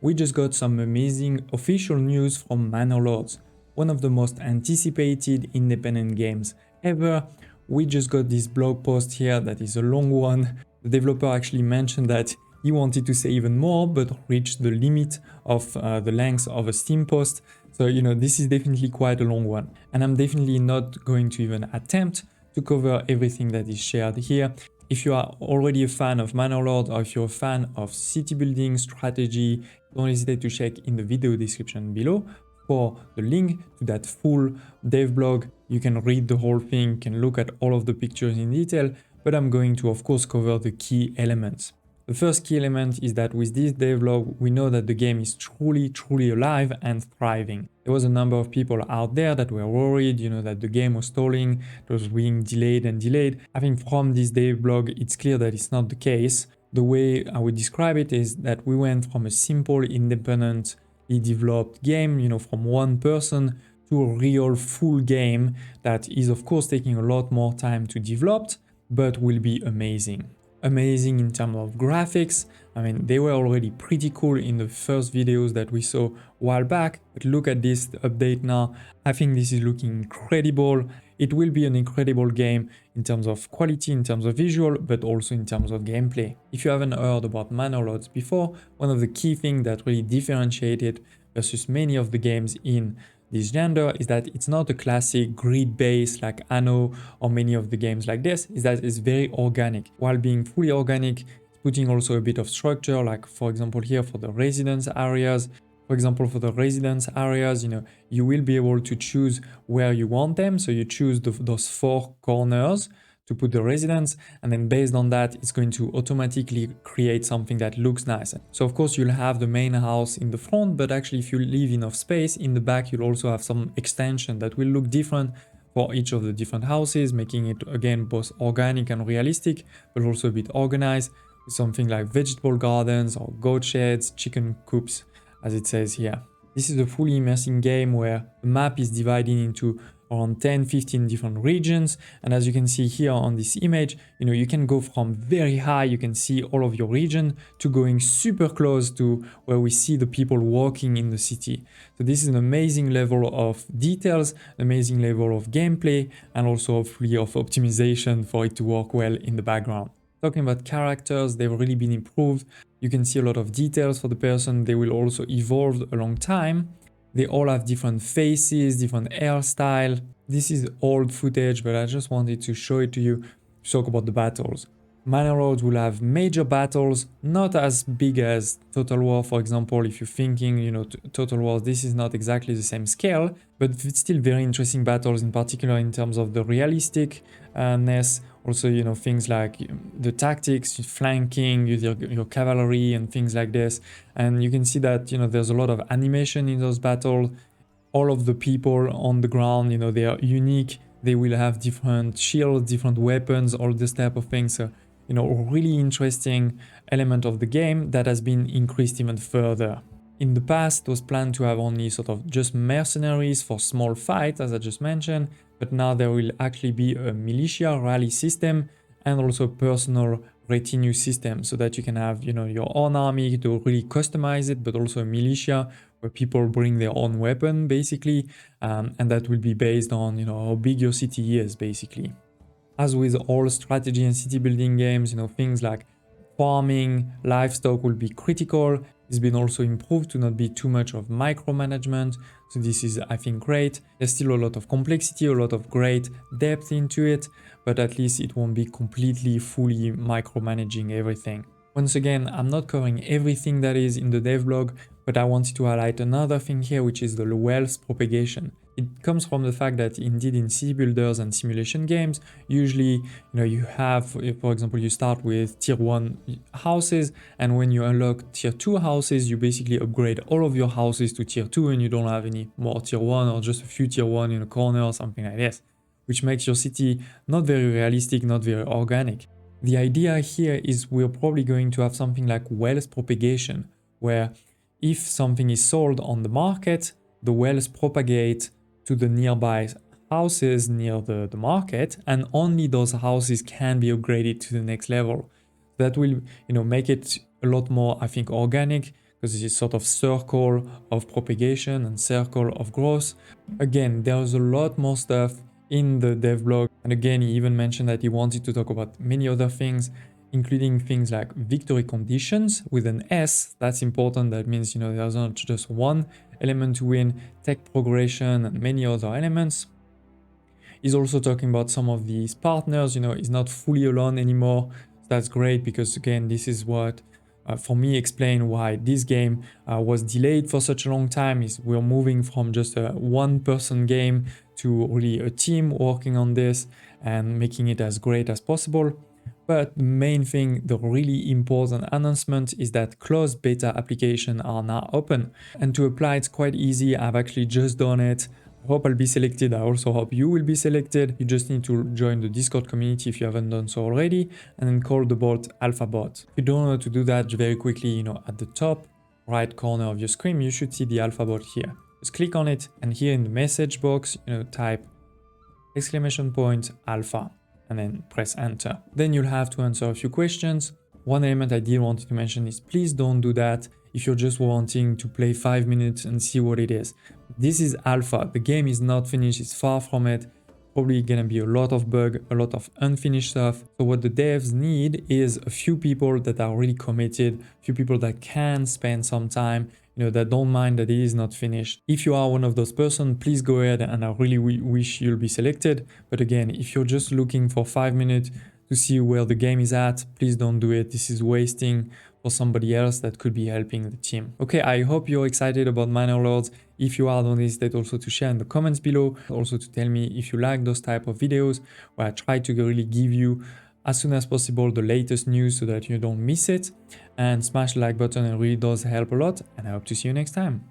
we just got some amazing official news from Manor Lords, one of the most anticipated independent games ever. We just got this blog post here that is a long one. The developer actually mentioned that he wanted to say even more, but reached the limit of the length of a Steam post. So, this is definitely quite a long one. And I'm definitely not going to even attempt to cover everything that is shared here. If you are already a fan of Manor Lords, or if you're a fan of city building strategy, don't hesitate to check in the video description below for the link to that full dev blog. You can read the whole thing, you can look at all of the pictures in detail, but I'm going to of course cover the key elements. The first key element is that with this devlog, we know that the game is truly alive and thriving. There was a number of people out there that were worried, that the game was stalling, it was being delayed and delayed. I think from this devlog, it's clear that it's not the case. The way I would describe it is that we went from a simple, independently developed game, from one person, to a real full game that is of course taking a lot more time to develop, but will be amazing. Amazing in terms of graphics. I mean, they were already pretty cool in the first videos that we saw a while back, but look at this update now. I think this is looking incredible. It will be an incredible game in terms of quality, in terms of visual, but also in terms of gameplay. If you haven't heard about Manor Lords before, one of the key things that really differentiated versus many of the games in this genre is that it's not a classic grid-based like Anno or many of the games like this, is that it's very organic. While being fully organic, it's putting also a bit of structure, like for example here for the residence areas. For example, for the residence areas, you will be able to choose where you want them. So you choose those four corners to put the residence, and then based on that, it's going to automatically create something that looks nice. So of course you'll have the main house in the front, but actually if you leave enough space in the back, you'll also have some extension that will look different for each of the different houses, making it again both organic and realistic, but also a bit organized with something like vegetable gardens or goat sheds, chicken coops, as it says here. This is a fully immersive game where the map is divided into around 10-15 different regions, and as you can see here on this image, you can go from very high, you can see all of your region, to going super close to where we see the people walking in the city. So this is an amazing level of details, an amazing level of gameplay, and also hopefully of optimization for it to work well in the background. Talking about characters, they've really been improved. You can see a lot of details for the person. They will also evolve along time. They all have different faces, different hairstyle. This is old footage, but I just wanted to show it to you to talk about the battles. Manor Lords will have major battles, not as big as Total War, for example. If you're thinking, Total War, this is not exactly the same scale, but it's still very interesting battles, in particular in terms of the realisticness. Also, things like the tactics, flanking, your cavalry and things like this. And you can see that, there's a lot of animation in those battles. All of the people on the ground, they are unique. They will have different shields, different weapons, all this type of things. So, a really interesting element of the game that has been increased even further. In the past, it was planned to have only sort of just mercenaries for small fights, as I just mentioned, but now there will actually be a militia rally system and also a personal retinue system, so that you can have, your own army to really customize it, but also a militia where people bring their own weapon, basically, and that will be based on, how big your city is, basically. As with all strategy and city building games, things like farming, livestock will be critical. It's been also improved to not be too much of micromanagement. So this is, I think, great. There's still a lot of complexity, a lot of great depth into it, but at least it won't be completely, fully micromanaging everything. Once again, I'm not covering everything that is in the devlog, but I wanted to highlight another thing here, which is the wealth propagation. It comes from the fact that indeed in city builders and simulation games, usually, you have, for example, you start with tier 1 houses, and when you unlock tier 2 houses, you basically upgrade all of your houses to tier 2, and you don't have any more tier 1 or just a few tier 1 in a corner or something like this, which makes your city not very realistic, not very organic. The idea here is we're probably going to have something like wealth propagation, where if something is sold on the market, the wealth propagate to the nearby houses near the market, and only those houses can be upgraded to the next level. That will, make it a lot more, I think, organic, because this is sort of circle of propagation and circle of growth. Again, there's a lot more stuff in the dev blog. And again, he even mentioned that he wanted to talk about many other things, including things like victory conditions with an S. That's important. That means, there's not just one element to win, tech progression, and many other elements. He's also talking about some of these partners, he's not fully alone anymore. So that's great because, again, this is what, for me, explain why this game was delayed for such a long time. Is we're moving from just a one-person game to really a team working on this and making it as great as possible. But the main thing, the really important announcement is that closed beta applications are now open. And to apply, it's quite easy. I've actually just done it. I hope I'll be selected. I also hope you will be selected. You just need to join the Discord community if you haven't done so already, and then call the bot AlphaBot. If you don't know how to do that, very quickly, at the top right corner of your screen, you should see the AlphaBot here. Just click on it, and here in the message box, type !alpha, and then press enter. Then you'll have to answer a few questions. One element I did want to mention is please don't do that if you're just wanting to play 5 minutes and see what it is. This is alpha. The game is not finished. It's far from it. Probably gonna be a lot of bug, a lot of unfinished stuff. So what the devs need is a few people that are really committed, a few people that can spend some time, that don't mind that it is not finished. If you are one of those persons, please go ahead, and I really wish you'll be selected. But again, if you're just looking for 5 minutes to see where the game is at, please don't do it. This is wasting for somebody else that could be helping the team. Okay, I hope you're excited about Manor Lords. If you are, don't hesitate also to share in the comments below. Also to tell me if you like those type of videos where I try to really give you as soon as possible the latest news so that you don't miss it. And smash the like button, it really does help a lot. And I hope to see you next time.